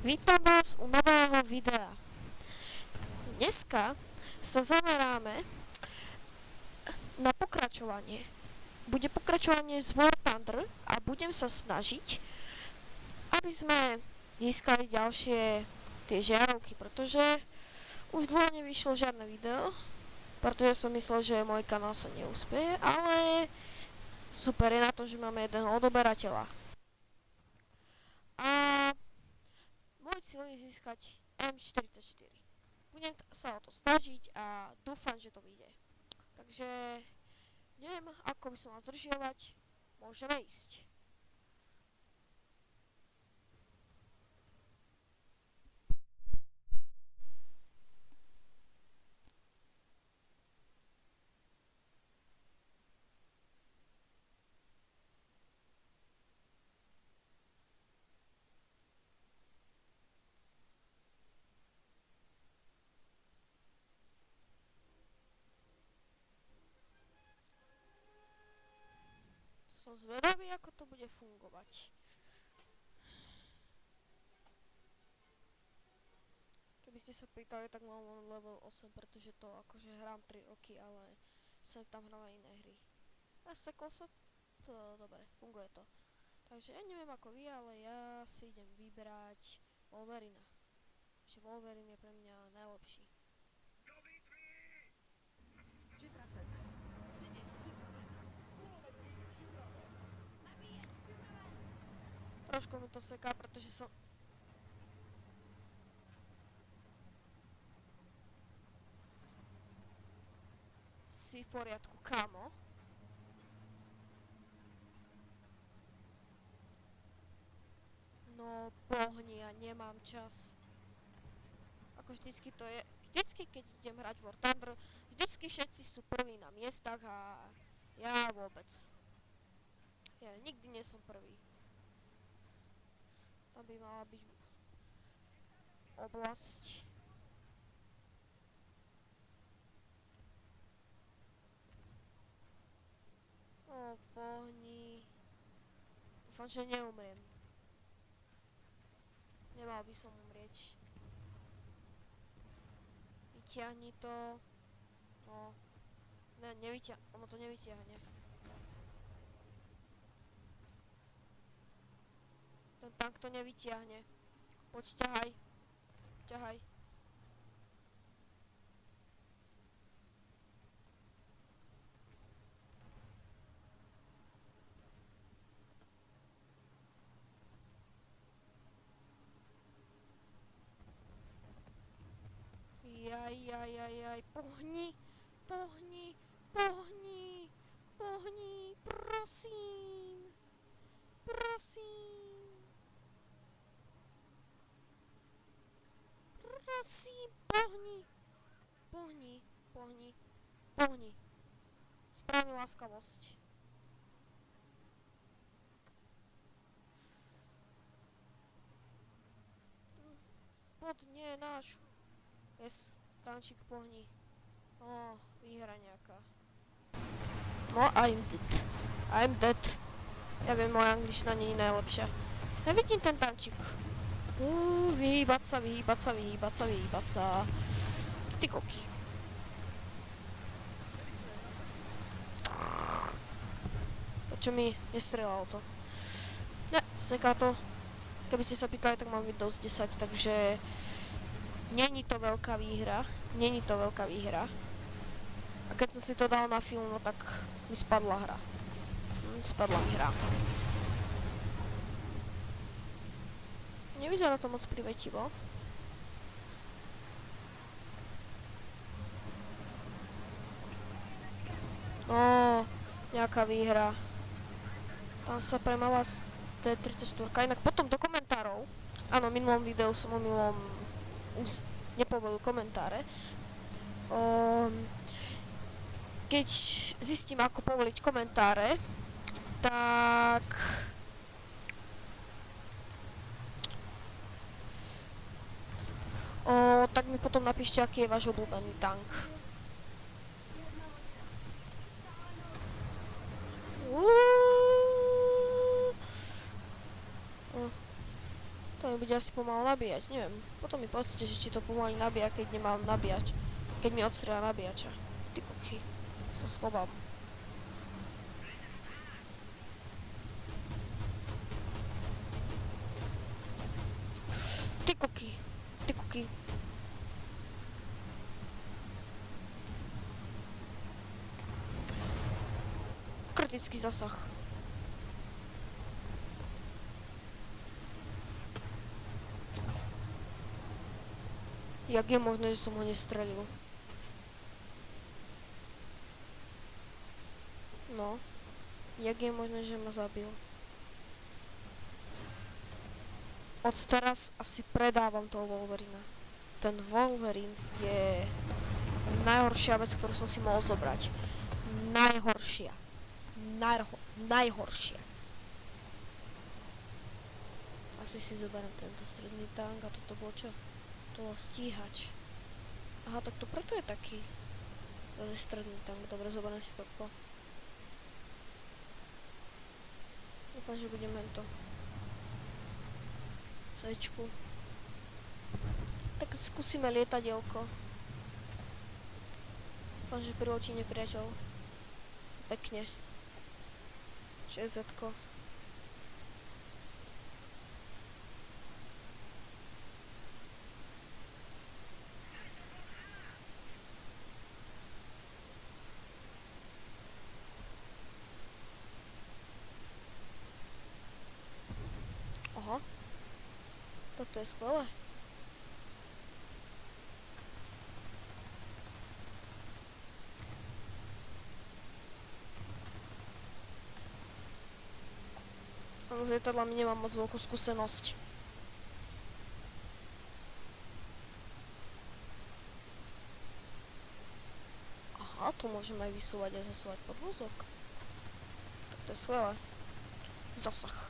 Vítam vás u nového videa. Dneska sa zameráme na pokračovanie. Bude pokračovanie z War Thunder a budem sa snažiť, aby sme získali ďalšie tie žiarovky, pretože už dlho nevyšlo žiadne video, pretože som myslel, že môj kanál sa neúspeje, ale super je na to, že máme jeden odoberateľa. A môj cieľ je získať M44. Budem sa o to snažiť a dúfam, že to vyjde. Takže neviem, ako by som vás zdržiavať. Môžeme ísť. Som zvedavý, ako to bude fungovať. Keby ste sa pýtali, tak mám level 8, pretože to akože hrám 3 roky, ale sem tam hrám aj iné hry. A seklo sa to, dobre, funguje to. Takže ja neviem ako vy, ale ja si idem vybrať Wolverina. Že Wolverine je pre mňa najlepší. Trošku mi to seká, pretože som... Si v poriadku, kámo. No pohni, ja nemám čas. Ako vždycky to je... Vždycky, keď idem hrať War Thunder, vždycky všetci sú prví na miestach a ja vôbec. Ja nikdy nie som prvý. Tam by mala byť oblasť. O, pohni. Dúfam, že neumriem. Nemal by som umrieť. Vyťahni to. No. Ne, ono to nevyťahne. Ten tank to nevyťahne. Poď, ťahaj. Ťahaj. Jaj, pohni, pohni, pohni, pohni, prosím, prosím, prosím, pohni, pohni, pohni, pohni, sprav mi láskavosť. Bod nie je náš. Yes, tančík pohni. Ó, výhra nejaká. No, I'm dead. I'm dead. Ja viem, moja angličtina nie je najlepšia. Nevidím ten tančík. Vyhýbať sa, vyhýbať sa, vyhýbať sa, vyhýbať sa. Ty koky. Prečo mi nestrelalo to? Ne, seká to. Keby ste sa pýtali, tak mám Windows 10, takže... Není to veľká výhra. Není to veľká výhra. A keď som si to dal na film, no tak mi spadla hra. Spadla mi hra. Nevyzerá to moc privetivo. No, nejaká výhra. Tam sa premáva T-34. Inak potom do komentárov. Áno, v minulom videu som omylom nepovolil komentáre. Keď zistím, ako povoliť komentáre, tak... tak mi potom napíšte, aký je váš obľúbený tank. To mi bude asi pomalu nabíjať, neviem. Potom mi povedzte, že či to pomaly nabíja, keď nemám nabíjať. Keď mi odstrieľa nabíjača. Ty koky, sa schovám. Ty koky, ty koky. Kritický zasah. Jak je možné, že som ho nestrelil? No. Jak je možné, že ma zabil? Od teraz asi predávam toho Wolverina. Ten Wolverine je najhoršia vec, ktorú som si mohol zobrať. Najhoršia. Najhoršia. Asi si zoberiem tento stredný tank a toto bolo čo? To bol stíhač. Aha, tak to preto je taký stredný tank. Dobre, zoberiem si toto. Dúfam, že budem hento. Cčku. Tak skúsime lietadielko. Dúfam, že priletí nepriateľ. Pekne. ČZ-ko. Aha. Toto je skvelé. Ale s lietadlami nemám moc veľkú skúsenosť. Aha, tu môžeme aj vysúvať a zasúvať podvozok. Tak to je skvelé. Zasah.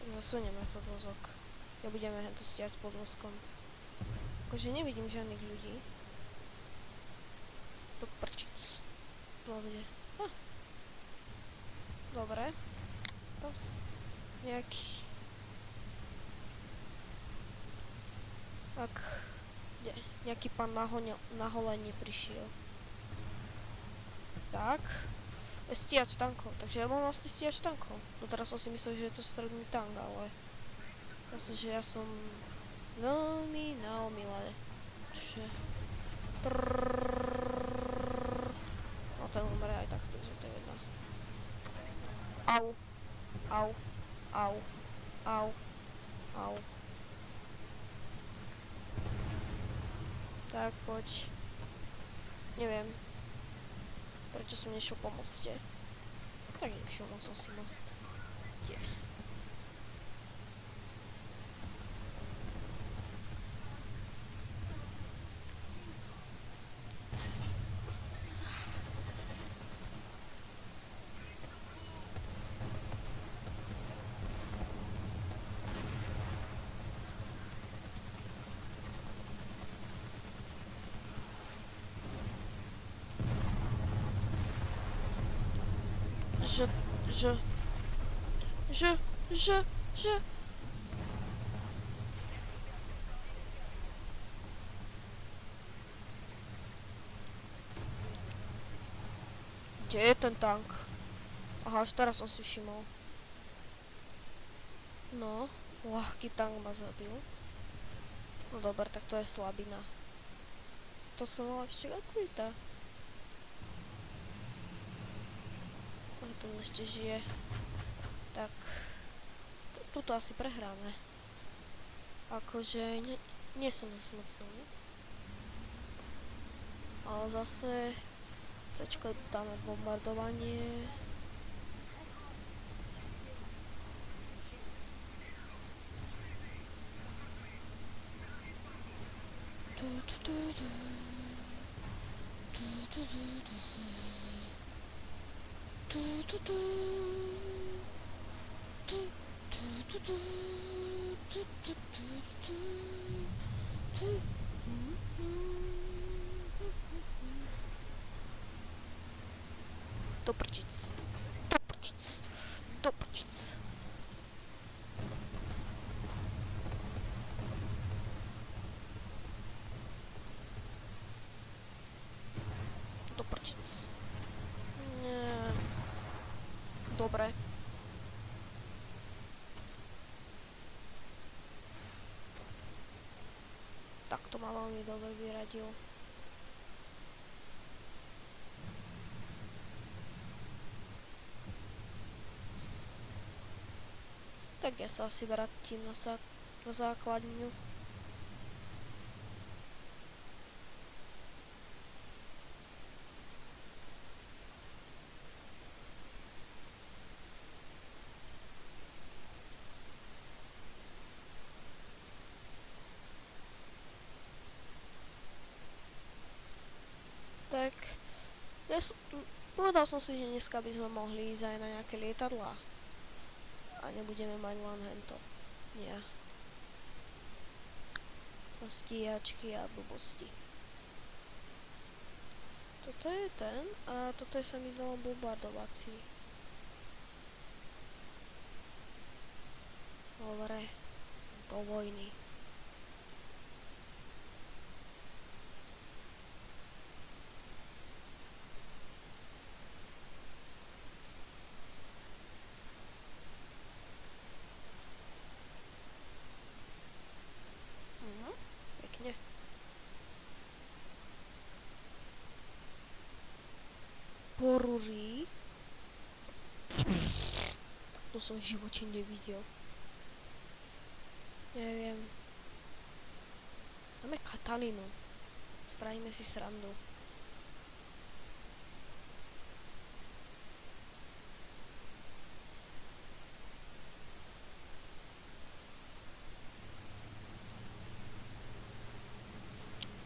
Tak zasunieme podvozok. Ja budeme hento stiať s podvozkom. Akože nevidím žiadnych ľudí. To prčic. Plovne. Dobre. Tam nejaký... Tak... Nejaký pán na holenie prišiel. Tak. Stíhač tankov. Takže ja mám vlastne stíhač tankov. No teraz som si myslel, že je to stredný tank, ale... Zase, že ja som... veľmi naomilé. Čiže... No ten umre aj tak, takže to je jedno. Au. Au. Au. Au. Au. Tak, poď. Neviem. Prečo som nešiel po moste? Tak nevšimol som si most. Kde? Že... Kde je ten tank? Aha, až teraz som si všimol. No, ľahký tank ma zabil. No dober, tak to je slabina. To som mal ešte akvita. Ale ten ešte žije. Tak... Tuto asi prehráme. Akože... Nie som zase moc silný. Ale zase... Cčko dáme bombardovanie. Do prčic. Do prčic. Do prčic. ma veľmi dobre vyradil. Tak ja sa asi vrátim na základňu. Tak, povedal som si, že dneska by sme mohli ísť aj na nejaké lietadlá. A nebudeme mať len hento. Nie. Stíhačky a blbosti. Toto je ten a toto je samý bombardovací. Dobre. Do vojny. Pekne. Porurí. To som v živote nevidel. Neviem. Dáme Katalinu. Spravíme si srandu.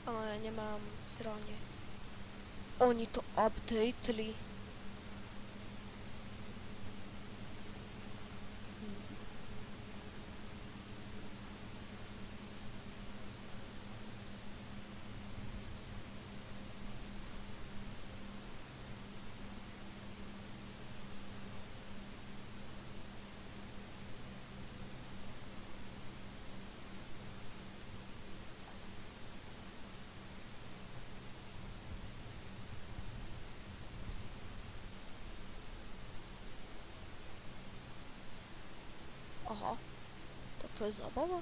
Ale ja nemám zranie. Oni to updateli. Aha, tak to je zábava.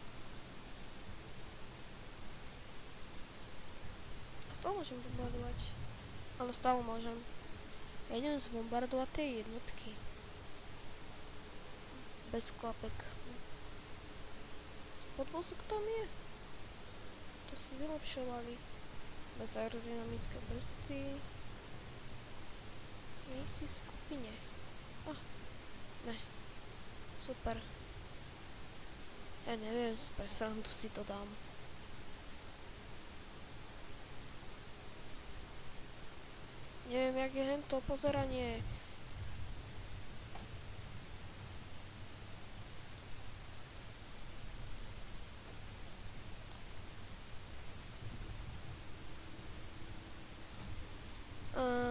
Stále môžem bombardovať. Áno, stále môžem. Ja idem zbombardovať tie jednotky. Bez klapek. Podvozok tam je. To si vylepšovali. Bez aerodynamické brzdy. Nie si v skupine. Ne. Super. Ja neviem, pre srandu si to dám. Neviem, jak je hento pozeranie.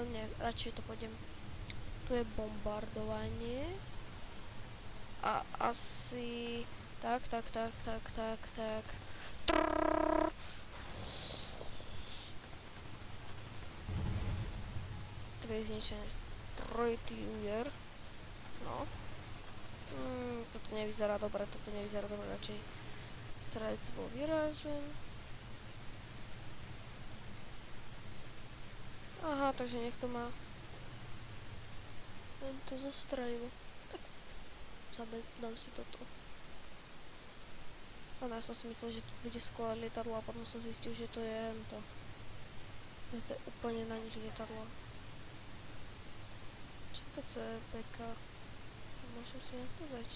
Ne, radšej to pôjdem. Tu je bombardovanie. A asi... Tak. To je zničené. Trojtlier. No. Toto nevyzerá dobre, radšej. Strelec bol vyražen. Aha, takže nech to má. Len to zostrelil. Tak dám si toto. Ale ja som si myslel, že to bude skôr lietadlo a potom som zistil, že to je to. Že to je úplne na nič lietadlo. Čo to CPK? Môžem si na to dať.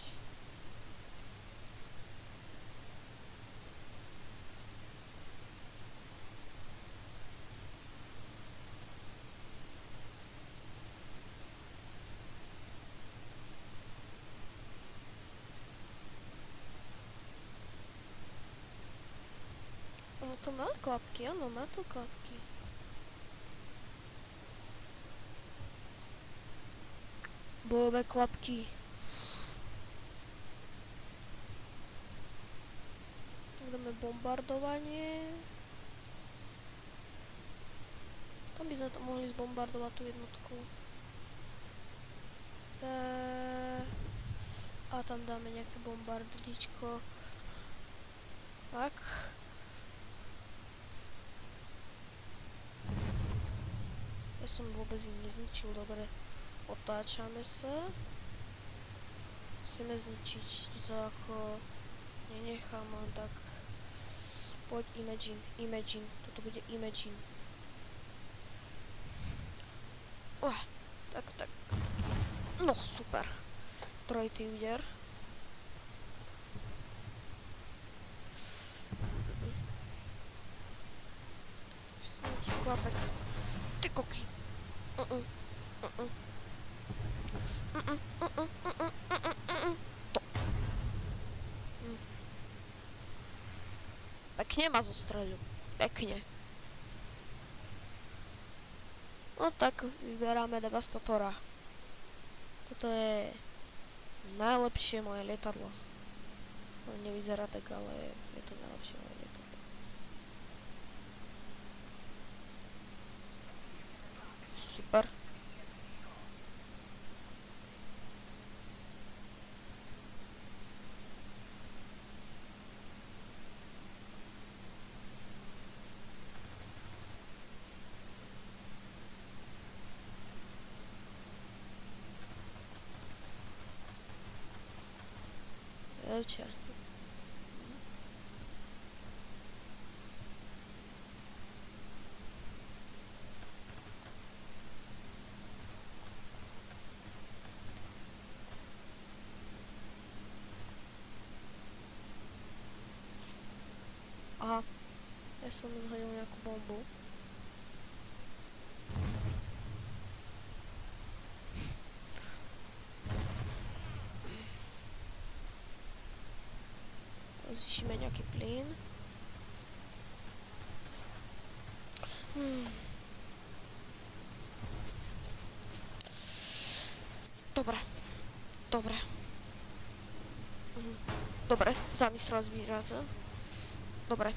To má klapky, áno, má to klapky. Bojové klapky. Tak dáme bombardovanie. Tam by sme to mohli zbombardovať tú jednotku. A tam dáme nejaké bombardičko. Tak. Ja som vôbec im nezničil, dobre. Otáčame sa. Musíme zničiť toto ako... Nenechám len tak... Poď Imagine. Toto bude Imagine. Tak. No super. Trojitý úder. Ti klapek. Ty koky. To. Pekne ma zostrelil. Pekne. No tak, vyberáme Devastatora. Toto je najlepšie moje lietadlo. No, nevyzerá tak, ale je to najlepšie moje lietadlo. Super. Devča. Aha. Ja som zhodil nejakú bombu. Zvýšime nejaký plyn. Dobre. Dobre, zamyslel zvířata. Dobre.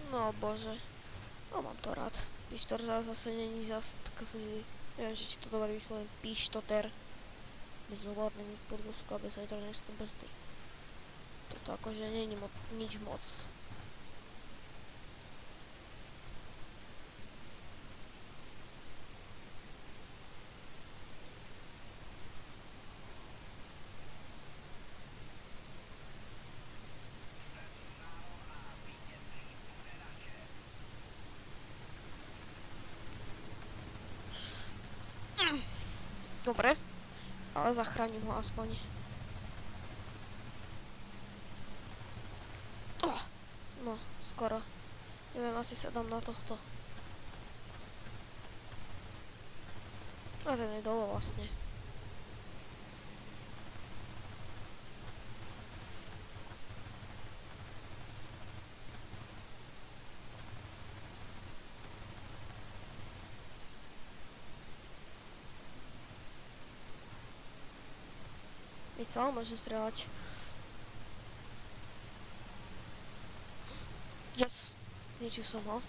No bože. No mám to rád. Pištoter zase není zase tak zlý. Neviem, či to dobre vyslovím. Pištoter. Bez ovládnení podvozku a bez hydraulickej brzdy. Toto akože není nič moc. Dobre, ale zachránim ho aspoň. No, skoro. Neviem, asi sa dám na tohto. A ten je dole vlastne. Celé môže strieľať. Yes! Ničil som ho.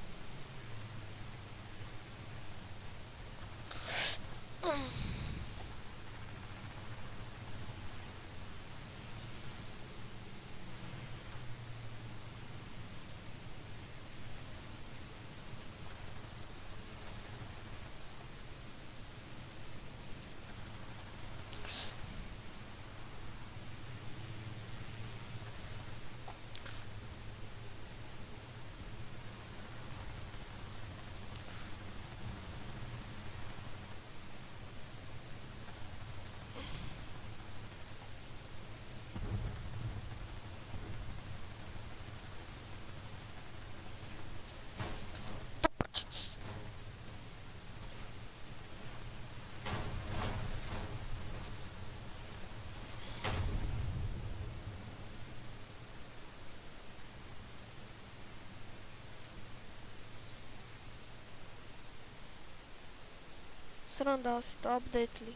Sranda, asi to updateli.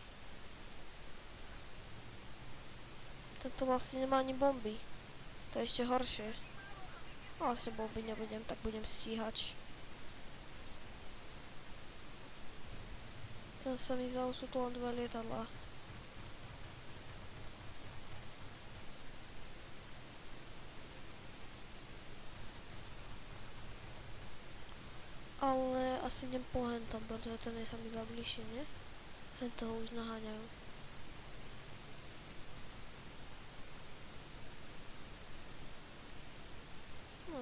Tento vlastne nemá ani bomby. To je ešte horšie. Ale s tebou byť nebudem, tak budem stíhač. Ten sa mi zdalo, sú tu len 2 lietadlá. Ale asi idem po hentom, pretože ten je sa mi zdá bližšie, nie? Hento ho už naháňajú. No.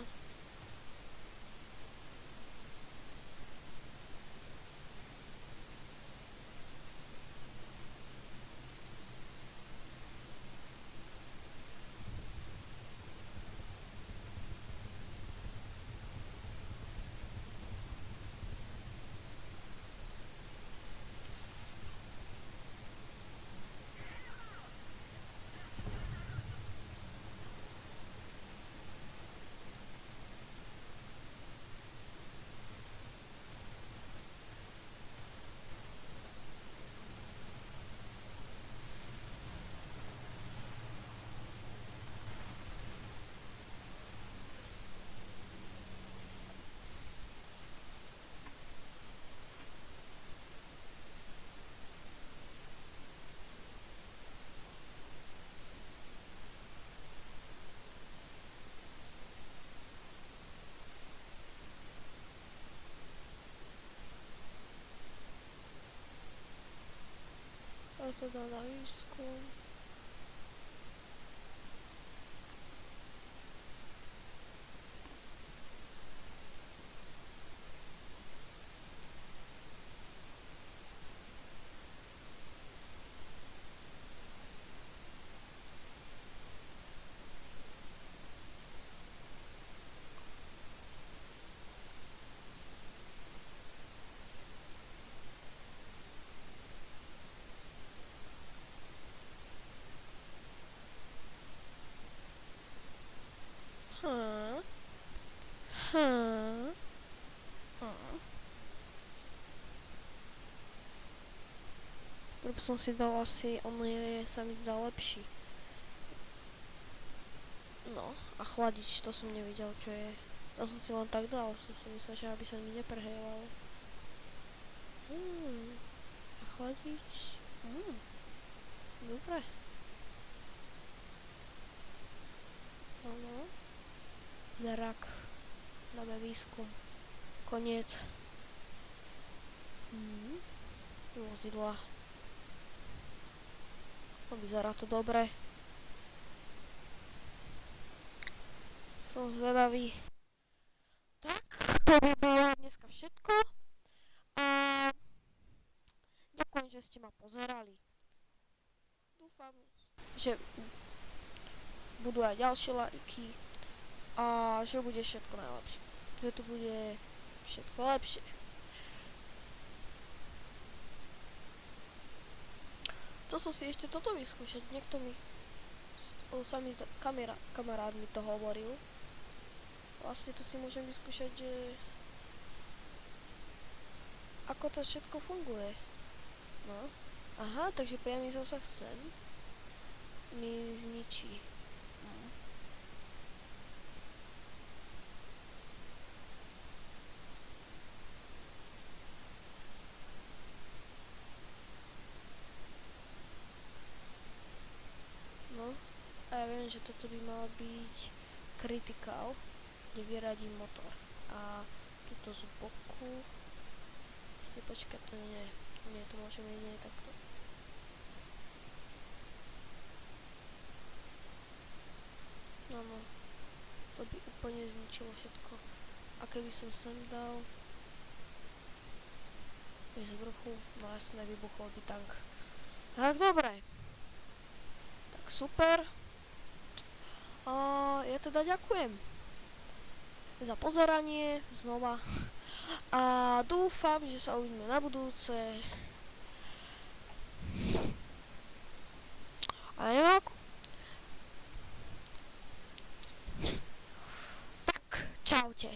A to dá na výskum. Hm. Hm. Hm. Ktorý som si dal asi, on je, sa mi zdá lepší. No, a chladič, to som nevidel, čo je. Ja som si len tak dal, som si myslel, že aby sa mi neprehrievalo. A chladič. Dobre. Áno. Drak. Dáme výskum. Koniec. Vozidla. No, vyzerá to dobre. Som zvedavý. Tak, to by bolo dneska všetko. A ďakujem, že ste ma pozerali. Dúfam, že budú aj ďalšie lajky a že bude všetko najlepšie. Že tu bude všetko lepšie. Chcel som si ešte toto vyskúšať. Niekto mi sami kamarát mi to hovoril. Vlastne tu si môžem vyskúšať, že ako to všetko funguje. No. Aha, takže priamy zásah sem mi zničí. No, a ja viem, že toto by mal byť critical, kde vyradí motor. A tuto z boku si počkať, to nie, to môžeme nie takto. Áno, to by úplne zničilo všetko. A keby som sem dal z vrchu, no jasné, vybuchol by tank. Tak dobre. Tak super. Ja teda ďakujem za pozeranie znova a dúfam, že sa uvidíme na budúce. A neviem ako. Tak, čaute.